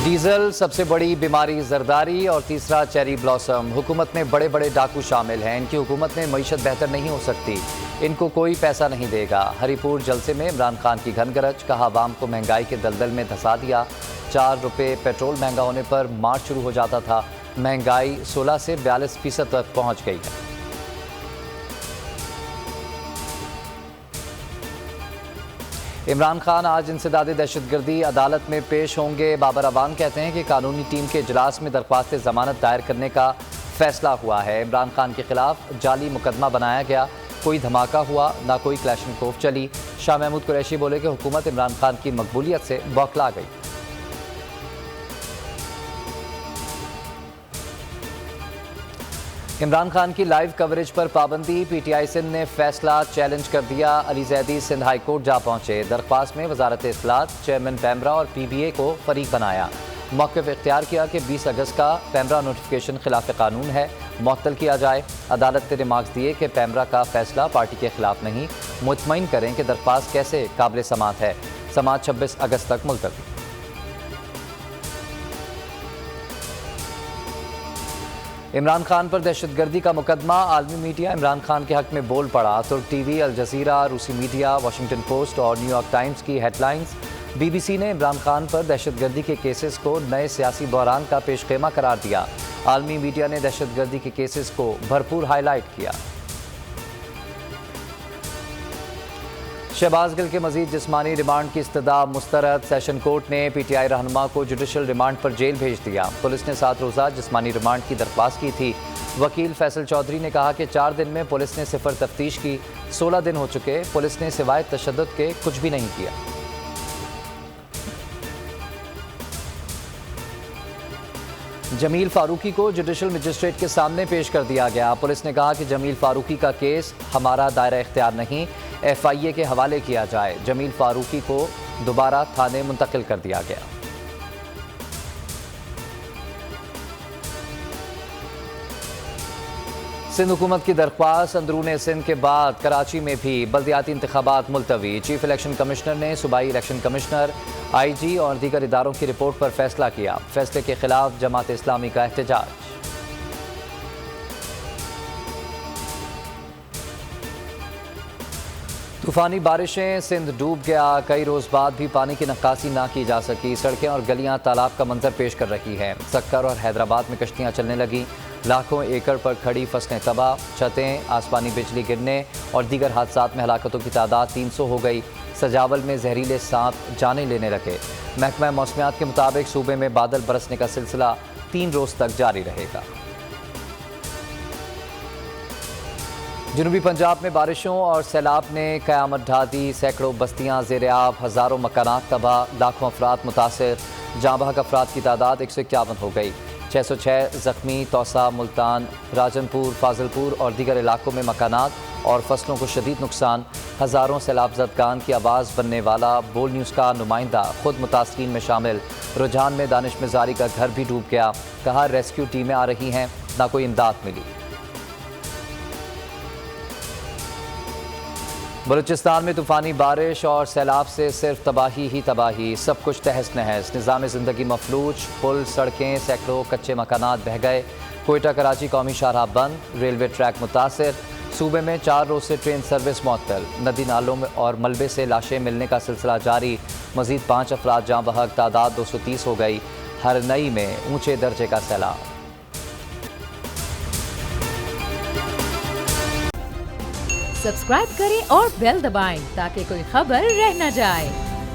Diesel سب سے بڑی بیماری زرداری اور تیسرا چیری بلاسم۔ حکومت میں بڑے بڑے ڈاکو شامل ہیں، ان کی حکومت میں معیشت بہتر نہیں ہو سکتی، ان کو کوئی پیسہ نہیں دے گا۔ ہری پور جلسے میں عمران خان کی گھن گرج، کہا عوام کو مہنگائی کے دلدل میں دھسا دیا۔ 4 روپے پیٹرول مہنگا ہونے پر مارچ شروع ہو جاتا تھا، مہنگائی 16 سے 42% تک پہنچ گئی ہے۔ عمران خان آج انسداد دہشت گردی عدالت میں پیش ہوں گے۔ بابر اعوان کہتے ہیں کہ قانونی ٹیم کے اجلاس میں درخواست ضمانت دائر کرنے کا فیصلہ ہوا ہے۔ عمران خان کے خلاف جعلی مقدمہ بنایا گیا، کوئی دھماکہ ہوا، نہ کوئی کلیشنکوف چلی۔ شاہ محمود قریشی بولے کہ حکومت عمران خان کی مقبولیت سے بوکھلا گئی۔ عمران خان کی لائیو کوریج پر پابندی، پی ٹی آئی سندھ نے فیصلہ چیلنج کر دیا۔ علی زیدی سندھ ہائی کورٹ جا پہنچے، درخواست میں وزارت اطلاعات، چیئرمین پیمرا اور پی بی اے کو فریق بنایا۔ موقف اختیار کیا کہ 20 اگست کا پیمرا نوٹیفیکیشن خلاف قانون ہے، معطل کیا جائے۔ عدالت نے ریمارکس دیے کہ پیمرا کا فیصلہ پارٹی کے خلاف نہیں، مطمئن کریں کہ درخواست کیسے قابل سماعت ہے۔ سماعت 26 اگست تک ملتوی۔ عمران خان پر دہشت گردی کا مقدمہ، عالمی میڈیا عمران خان کے حق میں بول پڑا۔ ترک ٹی وی، الجزیرہ، روسی میڈیا، واشنگٹن پوسٹ اور نیو یارک ٹائمز کی headlines. B B C نے عمران خان پر دہشت گردی کے کیسز کو نئے سیاسی بحران کا پیش خیمہ قرار دیا۔ عالمی میڈیا نے دہشت گردی کے کیسز کو بھرپور ہائی لائٹ کیا۔ شہباز گل کے مزید جسمانی ریمانڈ کی استدعا مسترد، سیشن کورٹ نے پی ٹی آئی رہنما کو جوڈیشل ریمانڈ پر جیل بھیج دیا۔ پولیس نے 7 روزہ جسمانی ریمانڈ کی درخواست کی تھی۔ وکیل فیصل چودھری نے کہا کہ 4 دن میں پولیس نے صفر تفتیش کی، 16 دن ہو چکے، پولیس نے سوائے تشدد کے کچھ بھی نہیں کیا۔ جمیل فاروقی کو جوڈیشل مجسٹریٹ کے سامنے پیش کر دیا گیا۔ پولیس نے کہا کہ جمیل فاروقی کا کیس ہمارا دائرہ اختیار نہیں، ایف آئی اے کے حوالے کیا جائے۔ جمیل فاروقی کو دوبارہ تھانے منتقل کر دیا گیا۔ سندھ حکومت کی درخواست، اندرون سندھ کے بعد کراچی میں بھی بلدیاتی انتخابات ملتوی۔ چیف الیکشن کمشنر نے صوبائی الیکشن کمشنر، آئی جی اور دیگر اداروں کی رپورٹ پر فیصلہ کیا۔ فیصلے کے خلاف جماعت اسلامی کا احتجاج۔ طوفانی بارشیں، سندھ ڈوب گیا، کئی روز بعد بھی پانی کی نکاسی نہ کی جا سکی۔ سڑکیں اور گلیاں تالاب کا منظر پیش کر رہی ہیں۔ سکر اور حیدرآباد میں کشتیاں چلنے لگیں، لاکھوں ایکڑ پر کھڑی فصلیں تباہ، چھتیں، آسمانی بجلی گرنے اور دیگر حادثات میں ہلاکتوں کی تعداد 300 ہو گئی۔ سجاول میں زہریلے سانپ جانیں لینے لگے۔ محکمہ موسمیات کے مطابق صوبے میں بادل برسنے کا سلسلہ 3 روز تک جاری رہے گا۔ جنوبی پنجاب میں بارشوں اور سیلاب نے قیامت ڈھا دی، سینکڑوں بستیاں زیر آب، ہزاروں مکانات تباہ، لاکھوں افراد متاثر، جاں بحق افراد کی تعداد 151 ہو گئی، 606 زخمی۔ توسا، ملتان، راجن پور، فاضل پور اور دیگر علاقوں میں مکانات اور فصلوں کو شدید نقصان۔ ہزاروں سیلاب زدگان کی آواز بننے والا بول نیوز کا نمائندہ خود متاثرین میں شامل۔ رجحان میں دانش مزاری کا گھر بھی ڈوب گیا، کہا ریسکیو ٹیمیں آ رہی ہیں، نہ کوئی امداد ملی۔ بلوچستان میں طوفانی بارش اور سیلاب سے صرف تباہی ہی تباہی، سب کچھ تہس نہس، نظام زندگی مفلوج، پل، سڑکیں، سینکڑوں کچے مکانات بہہ گئے۔ کوئٹہ کراچی قومی شاہراہ بند، ریلوے ٹریک متاثر۔ صوبے میں 4 روز سے ٹرین سروس معطل، ندی نالوں اور ملبے سے لاشیں ملنے کا سلسلہ جاری۔ مزید 5 افراد جاں بحق، تعداد 230 ہو گئی۔ ہرنئی میں اونچے درجے کا سیلاب۔ سبسکرائب کریں اور بیل دبائیں تاکہ کوئی خبر رہ نہ جائے۔